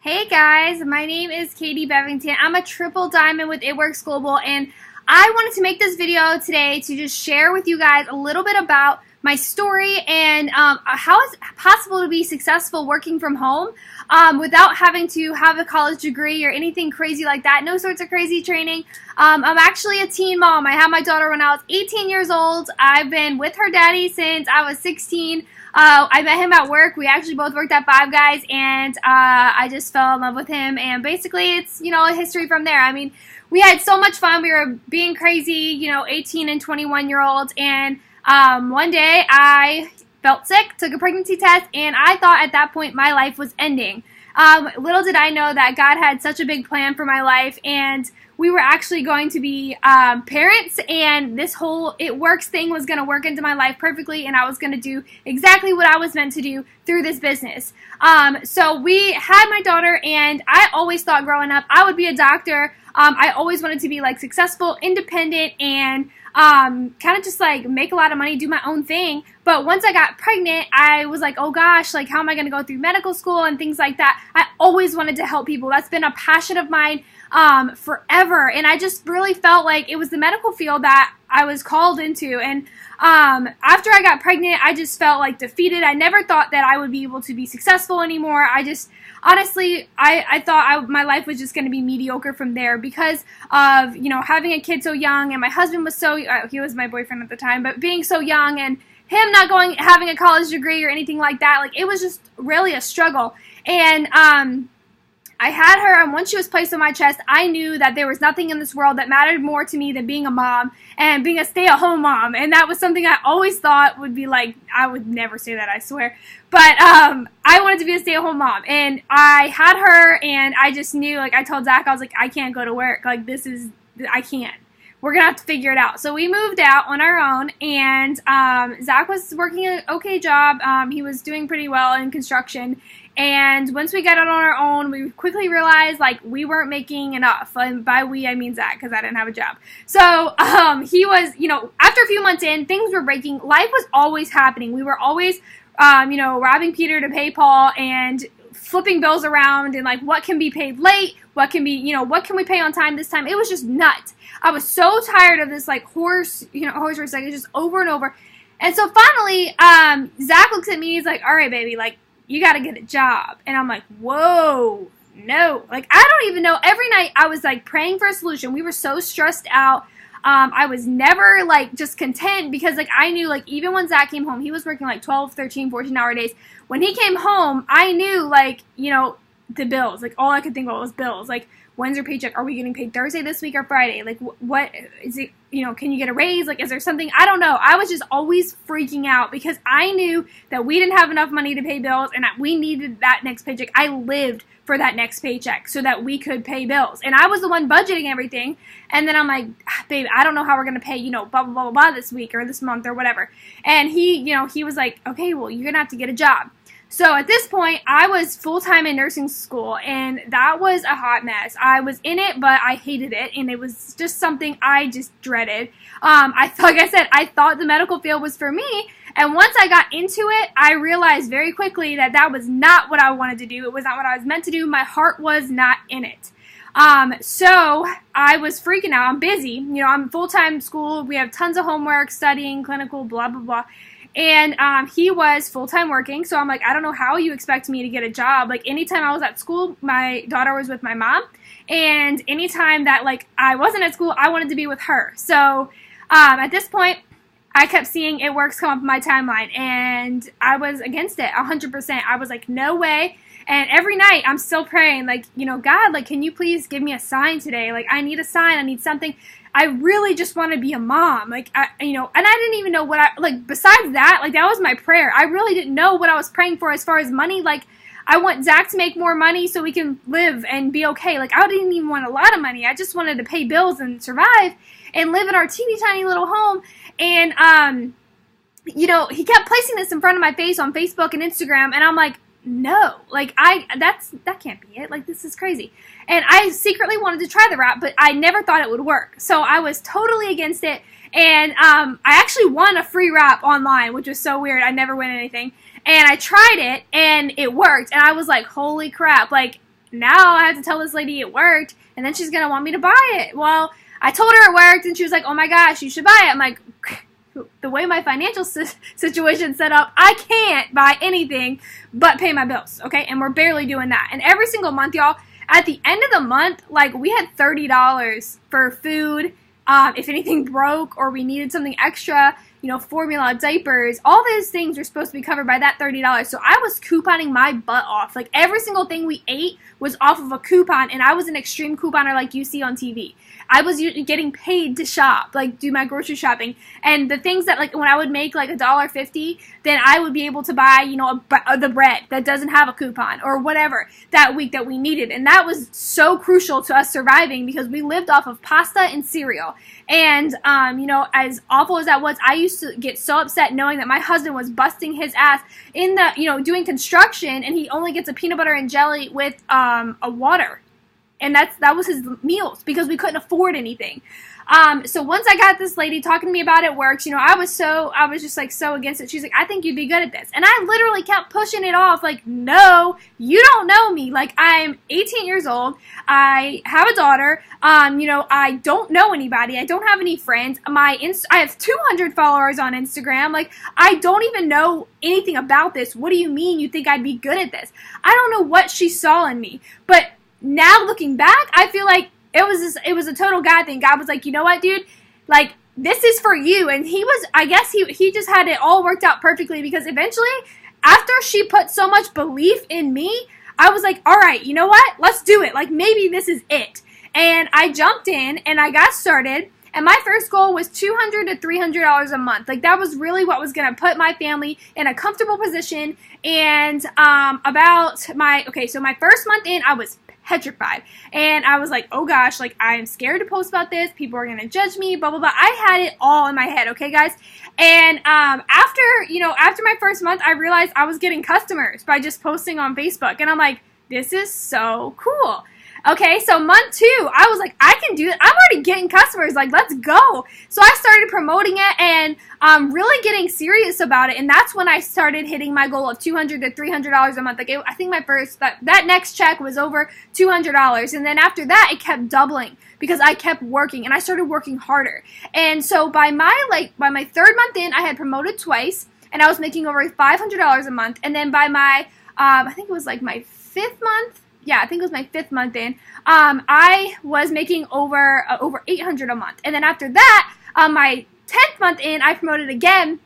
Hey guys, my name is Katie Bevington. I'm a triple diamond with It Works Global, and I wanted to make this video today to just share with you guys a little bit about my story and how it's possible to be successful working from home without having to have a college degree or anything crazy like that. No sorts of crazy training. I'm actually a teen mom. I had my daughter when I was 18 years old. I've been with her daddy since I was 16. I met him at work. We actually both worked at Five Guys, and I just fell in love with him. And basically, it's, a history from there. I mean, we had so much fun. We were being crazy, 18 and 21-year-olds. And one day, I felt sick, took a pregnancy test, and I thought at that point my life was ending. Little did I know that God had such a big plan for my life, and we were actually going to be parents, and this whole It Works thing was going to work into my life perfectly, and I was going to do exactly what I was meant to do through this business. So we had my daughter, and I always thought growing up I would be a doctor. I always wanted to be successful, independent, and kind of just make a lot of money, do my own thing. But once I got pregnant, I was like, oh gosh, how am I going to go through medical school and things like that? I always wanted to help people. That's been a passion of mine forever. And I just really felt like it was the medical field that I was called into. And after I got pregnant, I just felt defeated. I never thought that I would be able to be successful anymore. Honestly, I thought my life was just going to be mediocre from there because of, having a kid so young, and my husband was he was my boyfriend at the time, but being so young and him not having a college degree or anything like that, it was just really a struggle. And I had her, and once she was placed on my chest, I knew that there was nothing in this world that mattered more to me than being a mom and being a stay-at-home mom. And that was something I always thought would be I would never say that, I swear. But I wanted to be a stay-at-home mom. And I had her, and I just knew, I told Zach, I was I can't go to work. I can't. We're going to have to figure it out. So we moved out on our own, and Zach was working an okay job. He was doing pretty well in construction. And once we got out on our own, we quickly realized we weren't making enough. And by we, I mean Zach, because I didn't have a job. So he was, after a few months in, things were breaking. Life was always happening. We were always, robbing Peter to pay Paul and flipping bills around and what can be paid late, what can be, what can we pay on time this time. It was just nuts. I was so tired of this horse race, just over and over. And so finally, Zach looks at me, he's like, all right, baby, you got to get a job. And I'm like, whoa, no. I don't even know. Every night I was praying for a solution. We were so stressed out. I was never just content because I knew even when Zach came home, he was working 12, 13, 14-hour days. When he came home, I knew the bills. All I could think about was bills. When's your paycheck? Are we getting paid Thursday this week or Friday? What is it? Can you get a raise? Is there something? I don't know. I was just always freaking out because I knew that we didn't have enough money to pay bills and that we needed that next paycheck. I lived for that next paycheck so that we could pay bills. And I was the one budgeting everything. And then I'm like, babe, I don't know how we're going to pay, blah, blah, blah, blah, this week or this month or whatever. And he was like, okay, well, you're going to have to get a job. So at this point, I was full-time in nursing school, and that was a hot mess. I was in it, but I hated it, and it was just something I just dreaded. Like I said, I thought the medical field was for me, and once I got into it, I realized very quickly that that was not what I wanted to do. It was not what I was meant to do. My heart was not in it. So I was freaking out. I'm busy. I'm full-time school. We have tons of homework, studying, clinical, blah, blah, blah. And he was full-time working, so I'm like, I don't know how you expect me to get a job. Anytime I was at school, my daughter was with my mom, and anytime that, I wasn't at school, I wanted to be with her. So at this point, I kept seeing It Works come up in my timeline, and I was against it 100%. I was like, no way. And every night, I'm still praying, God, can you please give me a sign today? I need a sign. I need something. I really just want to be a mom. And I didn't even know what besides that, that was my prayer. I really didn't know what I was praying for as far as money. I want Zach to make more money so we can live and be okay. I didn't even want a lot of money. I just wanted to pay bills and survive and live in our teeny tiny little home. And, he kept placing this in front of my face on Facebook and Instagram, and I'm like, no, that can't be it. This is crazy. And I secretly wanted to try the rap, but I never thought it would work. So I was totally against it. And I actually won a free rap online, which was so weird. I never win anything. And I tried it, and it worked. And I was like, holy crap. now I have to tell this lady it worked, and then she's going to want me to buy it. Well, I told her it worked, and she was like, oh my gosh, you should buy it. I'm like, the way my financial situation's set up, I can't buy anything but pay my bills, okay? And we're barely doing that. And every single month, y'all, at the end of the month, like, we had $30 for food, if anything broke or we needed something extra, you know, formula, diapers, all those things were supposed to be covered by that $30. So I was couponing my butt off. Like, every single thing we ate was off of a coupon, and I was an extreme couponer like you see on TV. I was getting paid to shop, like, do my grocery shopping. And the things that, like, when I would make, like, $1.50, then I would be able to buy, you know, the bread that doesn't have a coupon or whatever that week that we needed. And that was so crucial to us surviving because we lived off of pasta and cereal. And, you know, as awful as that was, I used to get so upset knowing that my husband was busting his ass in the, you know, doing construction, and he only gets a peanut butter and jelly with a water. And that was his meals because we couldn't afford anything. So once I got this lady talking to me about it works, you know, I was just like so against it. She's like, I think you'd be good at this. And I literally kept pushing it off like, no, you don't know me. Like, I'm 18 years old. I have a daughter. You know, I don't know anybody. I don't have any friends. I have 200 followers on Instagram. Like, I don't even know anything about this. What do you mean you think I'd be good at this? I don't know what she saw in me, but now looking back, I feel like it was a total God thing. God was like, you know what, dude? Like, this is for you. And I guess he just had it all worked out perfectly because eventually, after she put so much belief in me, I was like, all right, you know what? Let's do it. Like, maybe this is it. And I jumped in and I got started. And my first goal was $200 to $300 a month. Like, that was really what was going to put my family in a comfortable position. And so my first month in, I was petrified. And I was like, oh gosh, like, I am scared to post about this. People are going to judge me, blah, blah, blah. I had it all in my head, okay, guys? And after my first month, I realized I was getting customers by just posting on Facebook. And I'm like, this is so cool. Okay, so month 2, I was like, I can do it. I'm already getting customers. Like, let's go. So I started promoting it and really getting serious about it. And that's when I started hitting my goal of $200 to $300 a month. Like, I think my first, that next check was over $200. And then after that, it kept doubling because I kept working and I started working harder. And so by my 3rd month in, I had promoted twice and I was making over $500 a month. And then by my, I think it was like my 5th month. Yeah, I think it was my 5th month in. I was making over $800 a month, and then after that, my 10th month in, I promoted again,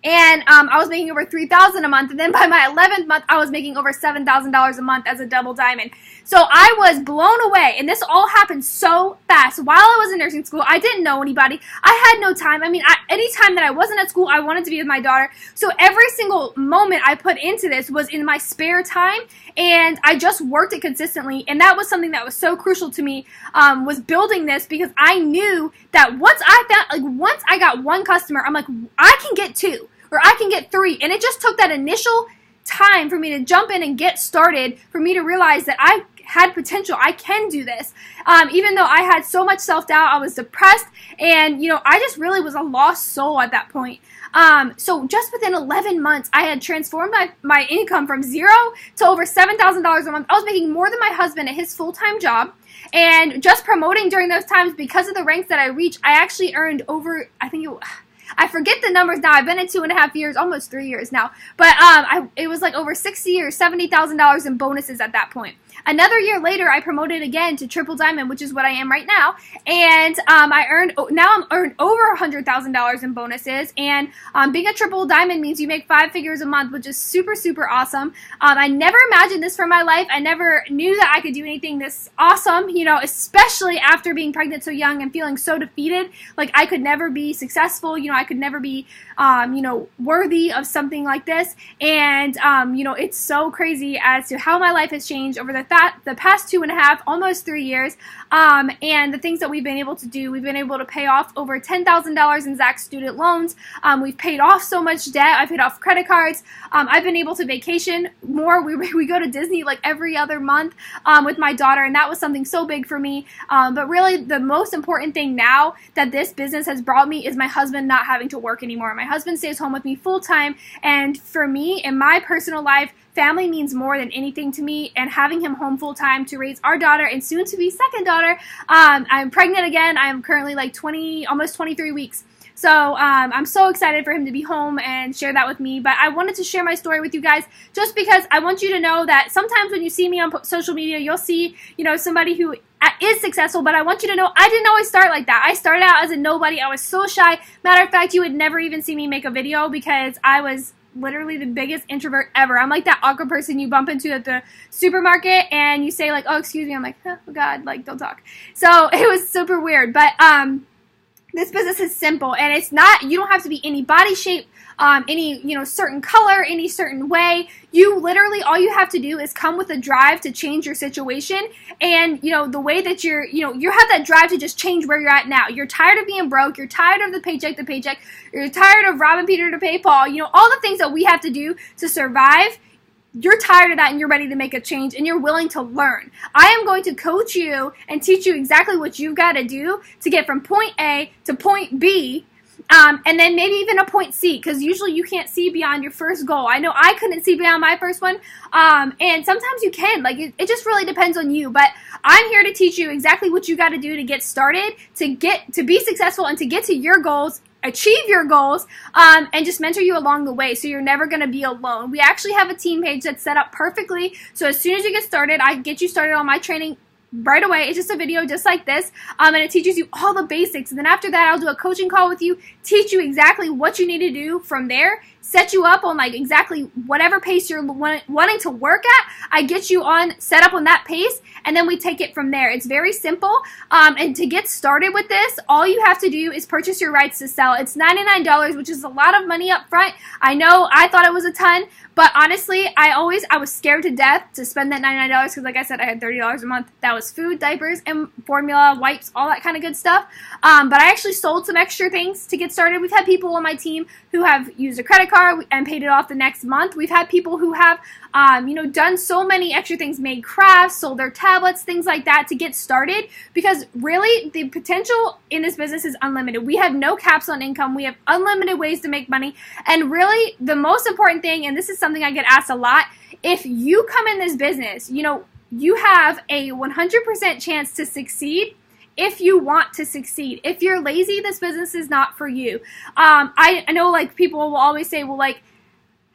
and I was making over $3,000 a month. And then by my 11th month, I was making over $7,000 a month as a double diamond. So I was blown away, and this all happened so fast. While I was in nursing school, I didn't know anybody. I had no time. I mean, any time that I wasn't at school, I wanted to be with my daughter. So every single moment I put into this was in my spare time, and I just worked it consistently. And that was something that was so crucial to me, was building this, because I knew that once I got one customer, I'm like, I can get 2 or I can get 3. And it just took that initial time for me to jump in and get started, for me to realize that I had potential. I can do this. Even though I had so much self-doubt, I was depressed, and, you know, I just really was a lost soul at that point. So just within 11 months, I had transformed my income from 0 to over $7,000 a month. I was making more than my husband at his full-time job. And just promoting during those times, because of the ranks that I reached, I actually earned over, I forget the numbers now. I've been in 2.5 years, almost 3 years now. But it was like over $60,000 or $70,000 in bonuses at that point. Another year later, I promoted again to Triple Diamond, which is what I am right now. And I'm earned over $100,000 in bonuses. And being a Triple Diamond means you make 5 figures a month, which is super, super awesome. I never imagined this for my life. I never knew that I could do anything this awesome, you know, especially after being pregnant so young and feeling so defeated. Like, I could never be successful. You know, I could never be, you know, worthy of something like this. And, you know, it's so crazy as to how my life has changed over the past 2.5, almost 3 years, and the things that we've been able to do. We've been able to pay off over $10,000 in Zach's student loans. We've paid off so much debt. I paid off credit cards. I've been able to vacation more. We go to Disney like every other month with my daughter, and that was something so big for me. But really, the most important thing now that this business has brought me is my husband not not having to work anymore. My husband stays home with me full time, and for me, in my personal life, family means more than anything to me, and having him home full time to raise our daughter and soon to be second daughter. I'm pregnant again. I'm currently like almost 23 weeks. So I'm so excited for him to be home and share that with me. But I wanted to share my story with you guys just because I want you to know that sometimes when you see me on social media, you'll see, somebody who is successful, but I want you to know I didn't always start like that. I started out as a nobody. I was so shy. Matter of fact, you would never even see me make a video because I was literally the biggest introvert ever. I'm like that awkward person you bump into at the supermarket and you say like, oh, excuse me. I'm like, oh God, like don't talk. So it was super weird, but this business is simple, and it's not, you don't have to be any body shape, any, certain color, any certain way. You literally, all you have to do is come with a drive to change your situation. And, the way that you have that drive to just change where you're at now. You're tired of being broke. You're tired of the paycheck to paycheck. You're tired of robbing Peter to pay Paul. All the things that we have to do to survive. You're tired of that and you're ready to make a change and you're willing to learn. I am going to coach you and teach you exactly what you've got to do to get from point A to point B, and then maybe even a point C, because usually you can't see beyond your first goal. I know I couldn't see beyond my first one, and sometimes you can. Like it just really depends on you. But I'm here to teach you exactly what you got to do to get started, to be successful, and to get to your goals, achieve your goals, and just mentor you along the way so you're never going to be alone. We actually have a team page that's set up perfectly, so as soon as you get started, I get you started on my training right away. It's just a video just like this, and it teaches you all the basics, and then after that I'll do a coaching call with you, teach you exactly what you need to do from there, set you up on like exactly whatever pace you're wanting to work at. I get you set up on that pace, and then we take it from there. It's very simple, and to get started with this, all you have to do is purchase your rights to sell. It's $99, which is a lot of money up front. I know I thought it was a ton, but honestly, I was scared to death to spend that $99 because, like I said, I had $30 a month. That was food, diapers, and formula, wipes, all that kind of good stuff. But I actually sold some extra things to get started. We've had people on my team who have used a credit card and paid it off the next month. We've had people who have done so many extra things, made crafts, sold their tablets, things like that to get started, because really the potential in this business is unlimited. We have no caps on income. We have unlimited ways to make money. And really the most important thing, and this is something I get asked a lot, if you come in this business, you have a 100% chance to succeed if you want to succeed. If you're lazy, this business is not for you. I know like people will always say, well, like,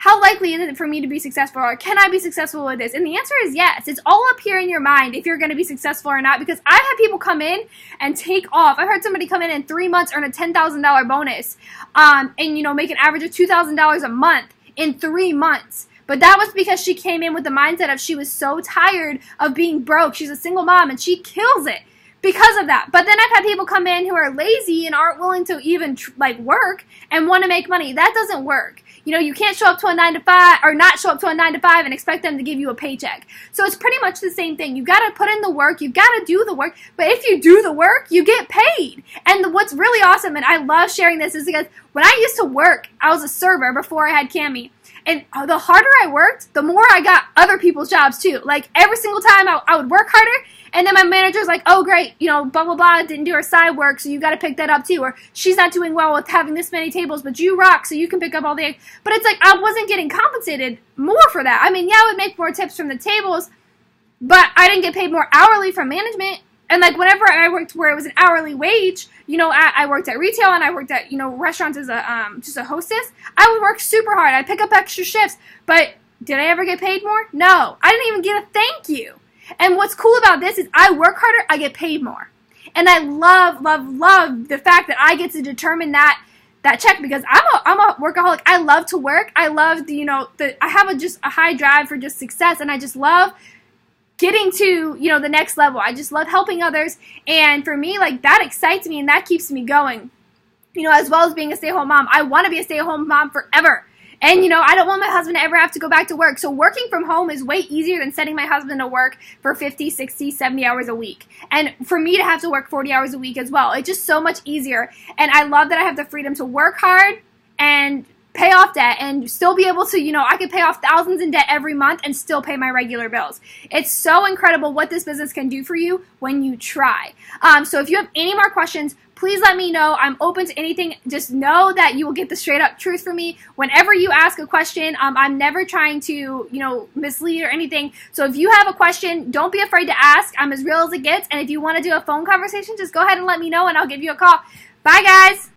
how likely is it for me to be successful, or can I be successful with this? And the answer is yes. It's all up here in your mind if you're going to be successful or not, because I've had people come in and take off. I've heard somebody come in 3 months, earn a $10,000 bonus, and make an average of $2,000 a month in 3 months. But that was because she came in with the mindset of she was so tired of being broke. She's a single mom and she kills it because of that. But then I've had people come in who are lazy and aren't willing to even work and want to make money. That doesn't work. You can't show up to a 9 to 5 or not show up to a 9 to 5 and expect them to give you a paycheck. So it's pretty much the same thing. You've got to put in the work. You've got to do the work. But if you do the work, you get paid. And what's really awesome, and I love sharing this, is because when I used to work, I was a server before I had Cami. And the harder I worked, the more I got other people's jobs too. Like every single time I would work harder, and then my manager's like, oh great, blah, blah, blah, didn't do her side work, so you got to pick that up too. Or she's not doing well with having this many tables, but you rock, so you can pick up all the... But it's like I wasn't getting compensated more for that. I mean, yeah, I would make more tips from the tables, but I didn't get paid more hourly from management. And like whenever I worked where it was an hourly wage, I worked at retail and I worked at, restaurants as just a hostess. I would work super hard. I'd pick up extra shifts, but did I ever get paid more? No, I didn't even get a thank you. And what's cool about this is I work harder, I get paid more. And I love, love, love the fact that I get to determine that check, because I'm a workaholic. I love to work. I love I have just a high drive for just success, and I just love getting to, the next level. I just love helping others. And for me, like, that excites me and that keeps me going, as well as being a stay-at-home mom. I want to be a stay-at-home mom forever. And, I don't want my husband to ever have to go back to work. So working from home is way easier than sending my husband to work for 50, 60, 70 hours a week. And for me to have to work 40 hours a week as well. It's just so much easier. And I love that I have the freedom to work hard and pay off debt and still be able to, I could pay off thousands in debt every month and still pay my regular bills. It's so incredible what this business can do for you when you try. So if you have any more questions, please let me know. I'm open to anything. Just know that you will get the straight up truth from me. Whenever you ask a question, I'm never trying to, mislead or anything. So if you have a question, don't be afraid to ask. I'm as real as it gets. And if you want to do a phone conversation, just go ahead and let me know and I'll give you a call. Bye, guys.